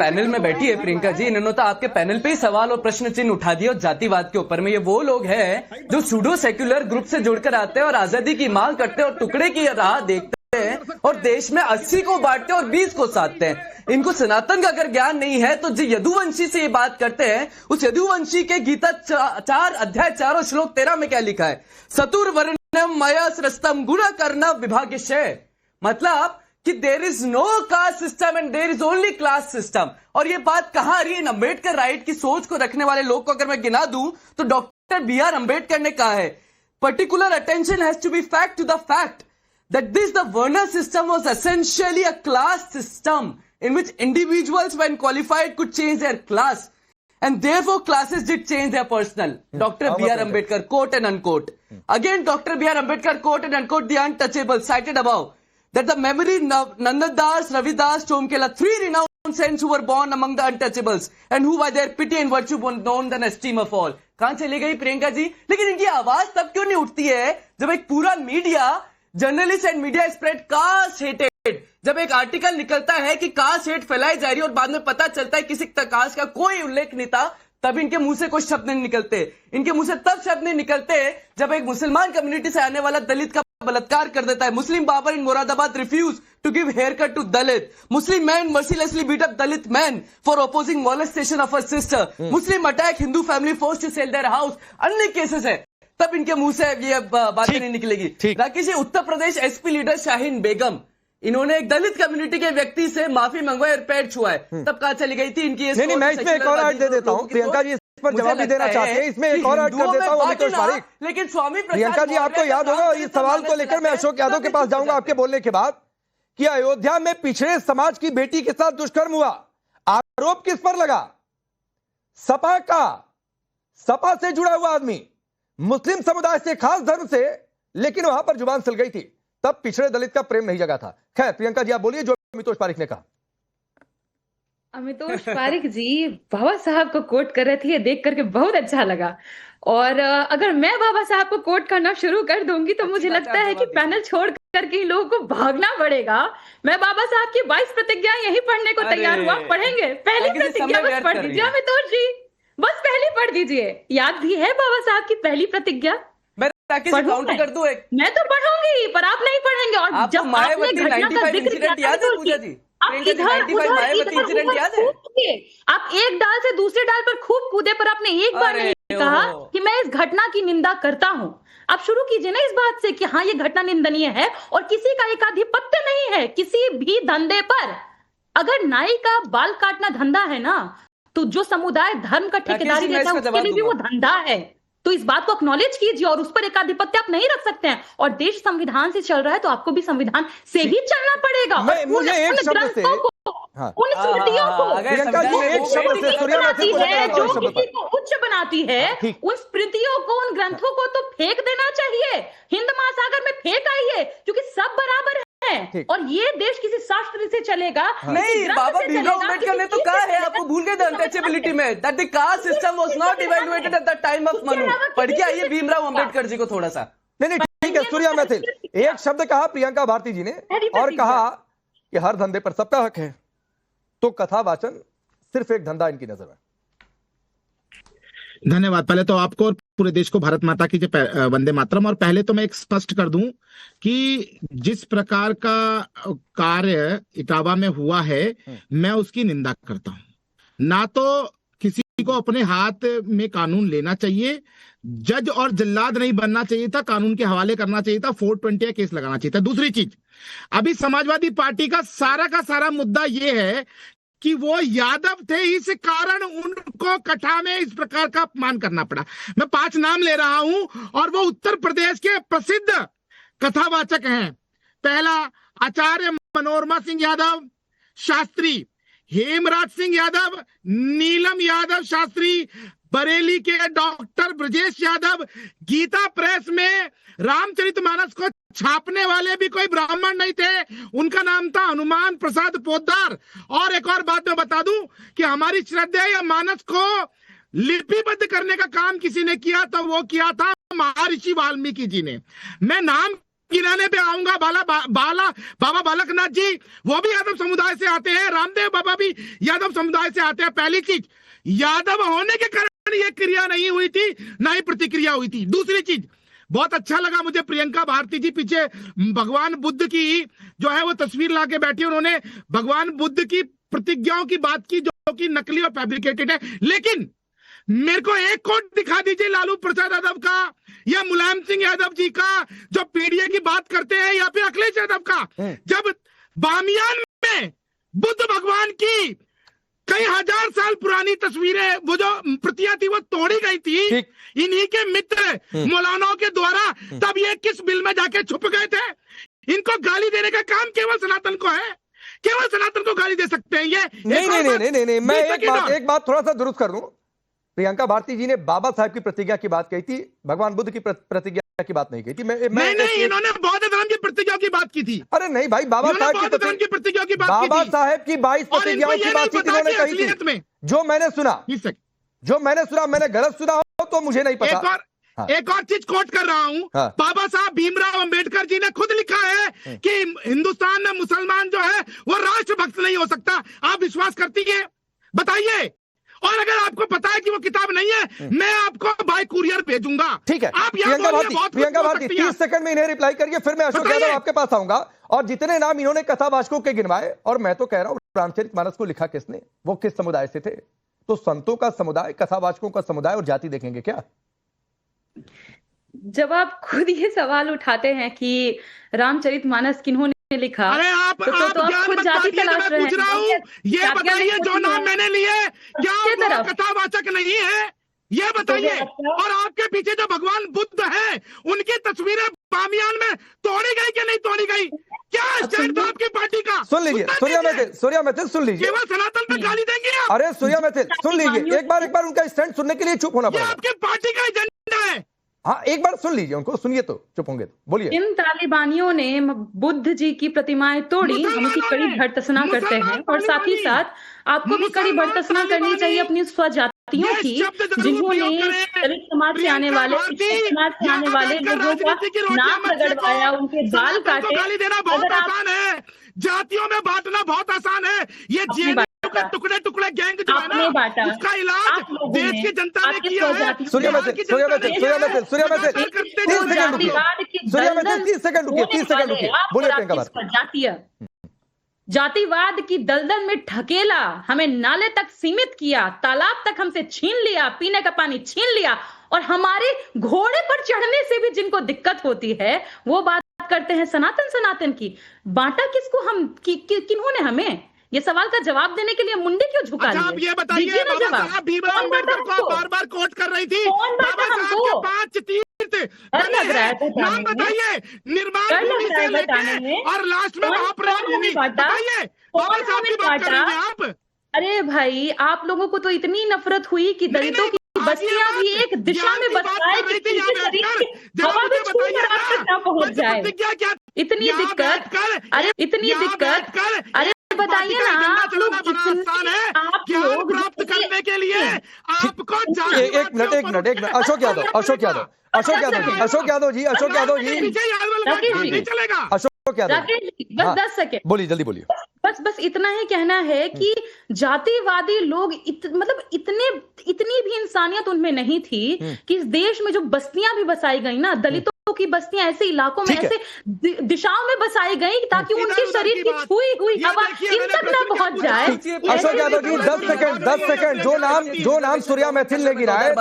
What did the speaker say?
Panel में बैठी है प्रियंका जी, इन्होंने तो आपके पैनल पे ही सवाल और प्रश्न चिन्ह उठा दिया जातिवाद के ऊपर में। ये वो लोग हैं जो सूडो सेक्युलर ग्रुप से जुड़कर आते हैं और आजादी की मांग करते हैं और टुकड़े की राह देखते हैं और देश में 80 को बांटते हैं और 20 को साधते हैं। इनको सनातन का अगर ज्ञान नहीं है तो जो यदुवंशी से ये बात करते हैं, उस यदुवंशी के गीता 4 अध्याय 4 श्लोक 13 में क्या लिखा है? सतुर्वर्णम मया सृष्टम गुण करना विभागशय, मतलब कि there is no caste system and there is only class system. और ये बात कहां आ रही है? अम्बेडकर राइट की सोच को रखने वाले लोग को अगर मैं गिना दूं तो डॉक्टर बी आर अम्बेडकर ने कहा है, particular attention has to be fact to the fact that this the Varna system was essentially a class system in which individuals when qualified could change their class and therefore classes did change their personal. Dr. B.R. Ambedkar, quote and unquote. Again Dr. B.R. Ambedkar, quote and unquote, the untouchable cited above that the memory Nandadas, Ravidas, Chomkela, 3 renowned saints who were born among the untouchables and who by their pity and virtue were known and esteem of all. कहां चली गई प्रियंका जी? लेकिन इनकी आवाज तब क्यों नहीं उठती है जब एक पूरा media, journalist and media spread caste hated, जब एक आर्टिकल निकलता है कि कास्ट हेट फैलाई जा रही है और बाद में पता चलता है किसी कास्ट का कोई उल्लेख नहीं था, तब इनके मुंह से कोई शब्द नहीं निकलते। इनके मुंह से तब शब्द नहीं निकलते जब एक मुसलमान कम्युनिटी से आने वाला दलित का बलात्कार कर देता है। Muslim Babar in Moradabad refuse to give hair cut to Dalit. Muslim man mercilessly beat up Dalit man for opposing molestation of her sister. Muslim attack Hindu family force to sell their house. अन्य केसेस है, तब इनके मुंह से ये बातें नहीं निकलेगी। राकेश जी, उत्तर प्रदेश एसपी लीडर शाहीन बेगम, इन्होंने एक दलित कम्युनिटी के व्यक्ति से माफी मंगवाई और पैर छुआ है, तब कहां चली गई थी इनकी? नहीं, मैं इसमें एक और ऐड दे देता हूं, प्रियंका जी इस पर जवाब भी देना चाहते हैं, इसमें एक और ऐड कर देता हूं अमितोष पारिक। लेकिन स्वामी प्रियंका जी, आपको याद होगा, इस सवाल को लेकर मैं अशोक यादव के पास जाऊंगा आपके बोलने के बाद, कि अयोध्या में पिछड़े समाज की बेटी के साथ दुष्कर्म हुआ, आरोप किस पर लगा? सपा का, सपा से जुड़ा हुआ आदमी, मुस्लिम समुदाय से, खास धर्म से, लेकिन वहां पर जुबान सिल गई थी, तब पिछड़े दलित का प्रेम नहीं जगा था। खैर प्रियंका जी, आप बोलिए जो अमितोष पारिक ने कहा। अमितोष पारिक जी बाबा साहब को कोट कर रहे थे, ये देख करके बहुत अच्छा लगा। और अगर मैं बाबा साहब को कोट करना शुरू कर दूंगी तो मुझे लगता है कि पैनल छोड़ करके इन लोगों को भागना पड़ेगा। मैं बाबा साहब की 22 प्रतिज्ञा यही पढ़ने को तैयार हुआ, पढ़ेंगे। पहली प्रतिज्ञा बस पढ़ दीजिए अमितोष जी, बस पहली पढ़ दीजिए। याद भी है बाबा साहब की पहली प्रतिज्ञा? काउंटर कर दूं एक? मैं तो पढ़ूंगी पर आप नहीं पढ़ेंगे। और जब आपने घटना का जिक्र किया आप एक डाल से दूसरे डाल पर खूब कूदे, पर आपने एक बार नहीं कहा कि मैं इस घटना की निंदा करता हूं। आप शुरू कीजिए ना इस बात से कि हाँ ये घटना निंदनीय है और किसी का एकाधिपत्य नहीं है किसी भी धंधे पर। अगर नाई का बाल काटना धंधा है ना, तो जो समुदाय धर्म का ठेकेदारी देता है उसके लिए भी वो धंधा है। तो इस बात को एक्नॉलेज कीजिए और उस पर एकाधिपत्य आप नहीं रख सकते हैं। और देश संविधान से चल रहा है तो आपको भी संविधान से ही चलना पड़ेगा। मुझे एक शब्द से, उन स्मृतियों को जो किसी को उच्च बनाती है, उन स्मृतियों को, उन ग्रंथों को तो फेंक देना चाहिए, हिंद महासागर में फेंक आइए, क्योंकि सब बराबर है। और ये देश किसी शास्त्र से चलेगा नहीं। बाबा भीमराव अम्बेडकर ने तो कहा है, आपको भूल गए थे अनटचेबिलिटी में, that the caste system was not evaluated at the time of Manu. पढ़ के आइए भीमराव अम्बेडकर जी को थोड़ा सा। नहीं ठीक है, सूर्या मैथिल एक शब्द कहा प्रियंका भारती जी ने, और कहा कि हर धंधे पर सबका हक है, तो कथा वाचन सिर्फ एक धंधा इनकी नजर में। धन्यवाद। पहले तो आपको और पूरे देश को भारत माता की जय, वंदे मातरम। और पहले तो मैं एक स्पष्ट कर दूं कि जिस प्रकार का कार्य इटावा में हुआ है, मैं उसकी निंदा करता हूं। ना तो किसी को अपने हाथ में कानून लेना चाहिए, जज और जल्लाद नहीं बनना चाहिए था, कानून के हवाले करना चाहिए था, 420 केस लगाना चाहिए था। दूसरी चीज, अभी समाजवादी पार्टी का सारा मुद्दा यह है कि वो यादव थे, इस कारण उनको कथा में इस प्रकार का अपमान करना पड़ा। मैं 5 नाम ले रहा हूं और वो उत्तर प्रदेश के प्रसिद्ध कथावाचक हैं। पहला, आचार्य मनोरमा सिंह यादव शास्त्री, हेमराज सिंह यादव, नीलम यादव शास्त्री, बरेली के डॉक्टर ब्रजेश यादव। गीता प्रेस में रामचरितमानस को छापने वाले भी कोई ब्राह्मण नहीं थे, उनका नाम था हनुमान प्रसाद पोद्दार। और एक और बात मैं बता दूं कि हमारी श्रद्धा या मानस को लिपिबद्ध करने का काम किसी ने किया तो वो किया था महर्षि वाल्मीकि जी ने। मैं नाम गिनाने पे आऊंगा। बाबा बालकनाथ जी वो भी यादव समुदाय से आते हैं, रामदेव बाबा भी यादव समुदाय से आते हैं। पहली चीज, यादव होने के कारण ये क्रिया नहीं हुई थी, ना ही प्रतिक्रिया हुई थी। दूसरी चीज, बहुत अच्छा लगा मुझे प्रियंका भारती जी पीछे भगवान बुद्ध की जो है वो तस्वीर लाके बैठी, उन्होंने भगवान बुद्ध की प्रतिज्ञाओं की बात की जो कि नकली और फैब्रिकेटेड है। लेकिन मेरे को एक कोट दिखा दीजिए लालू प्रसाद यादव का या मुलायम सिंह यादव जी का जो पीडीए की बात करते हैं, या फिर अखिलेश यादव का, जब बामियान में बुद्ध भगवान की कई हजार साल पुरानी तस्वीरें, वो जो प्रतियां थी, वो तोड़ी गई थी इन्हीं के मित्र मौलानाओं के द्वारा, तब ये किस बिल में जाके छुप गए थे? इनको गाली देने का काम केवल सनातन को है, केवल सनातन को गाली दे सकते हैं ये। नहीं, मैं एक बात थोड़ा सा दुरुस्त कर दूं। प्रियंका भारती जी ने बाबा साहब की प्रतिज्ञा की बात कही थी, भगवान बुद्ध की प्रतिज्ञा की बात नहीं कही थी। नहीं, इन्होंने बौद्ध धर्म की प्रतिज्ञा की बात की थी। अरे नहीं भाई, बाबा साहब की प्रतिज्ञा की बात, बाबा साहब की 22 प्रतिज्ञाओं की बात इन्होंने कही थी, जो मैंने सुना। मैंने गलत सुना हो तो मुझे नहीं पता। एक और चीज कोट कर रहा हूं, बाबा साहब भीमराव अंबेडकर जी ने खुद लिखा है कि हिंदुस्तान में मुसलमान जो है वो राष्ट्रभक्त नहीं हो सकता। आप विश्वास करती है? बताइए। और अगर आपको पता है कि वो किताब नहीं है, मैं आपको बाय कुरियर भेजूंगा। ठीक है, आप प्रियंका भारती 30 सेकंड में इन्हें रिप्लाई करिए, फिर मैं अशोक यादव आपके पास आऊंगा। और जितने नाम इन्होंने कथावाचकों के गिनवाए, और मैं तो कह रहा हूं रामचरितमानस को लिखा किसने, वो किस समुदाय से थे? तो संतों का समुदाय, कथावाचकों का समुदाय और जाति देखेंगे क्या? जब आप खुद ये सवाल उठाते हैं कि रामचरितमानस किन्होंने लिखा, अरे आप खुद जाति तलाश रहे हैं। ये बताइए, जो नाम मैंने लिए क्या वो कथावाचक नहीं है? ये बताइए। और आपके पीछे जो भगवान बुद्ध है, उनकी तस्वीरें बामियान में तोड़ी गई कि नहीं तोड़ी गई? क्या स्टैंड था आपकी पार्टी का? सुन लीजिए, सूर्या मैथिल सुन लीजिए। केवल सनातन पे गाली देंगे आप? अरे सूर्या मैथिल सुन लीजिए, एक बार उनका स्टैंड सुनने के लिए चुप होना पड़ेगा। आपकी पार्टी का एजेंडा है। हाँ, एक बार सुन लीजिए उनको, सुनिए तो चुप होंगे। बोलिए। इन तालिबानियों ने बुद्ध जी की प्रतिमाएं तोड़ी, हम उसकी कड़ी भर्त्सना करते हैं, और साथ ही साथ आपको भी कड़ी भर्त्सना करनी चाहिए अपनी स्वजातियों की, जिन्होंने दलित समाज से आने वाले, समाज से आने वाले लोगों का नाम रगड़वाया, उनके बाल काटे। गाली देना बहुत आसान है, जातियों में बांटना बहुत आसान है। ये टुकड़े गैंग जो है ना, उसका इलाज देश की जनता ने किया है। सूर्या मैथिल 30 सेकंड रुकिए। बोलिए प्रियंका भारती। जातिवाद की दलदल में ढकेला, हमें नाले तक सीमित किया, तालाब तक हमसे छीन लिया, पीने का पानी छीन लिया, और हमारे घोड़े पर चढ़ने से भी जिनको दिक्कत होती है वो बात करते हैं सनातन की। बांटा किसको? हम किन्होंने हमें? ये सवाल का जवाब देने के लिए मुंडे क्यों झुका लिए? आप ये बताइए, बाबा साहब भीमराव अंबेडकर को बार-बार कोट कर रही थी। बाबा साहब के 5 तीर्थ नाम बताइए, निर्माण भूमि से लेके और लास्ट में महाप्रयाग भूमि। बताइए, बाबा साहब की बात कर रही हैं आप? अरे भाई, आप लोगों को तो इतनी नफरत हुई कि दलितों की बस्तियां भी एक दिशा में बसाए कि हवा में छूकर आप तक ना पहुंच जाए। इतनी दिक्कत, अरे बताइए ना, आप लोग प्राप्त करने के लिए आपको एक मिनट अशोक यादव जी चलेगा। अशोक यादव बस 10 सेकेंड बोलिए, जल्दी बोलिए। बस इतना ही कहना है कि जातिवादी लोग इतनी भी इंसानियत उनमें नहीं थी कि इस देश में जो बस्तियां भी बसाई गई ना, दलितों की बस्तियां ऐसे इलाकों में, ऐसे दिशाओं में बसाई गई ताकि उनके शरीर की छुई हुई हवा इन तक ना पहुंच जाए। अशोक यादव जी 10 सेकंड। जो नाम सूर्या मैथिल ने गिराया,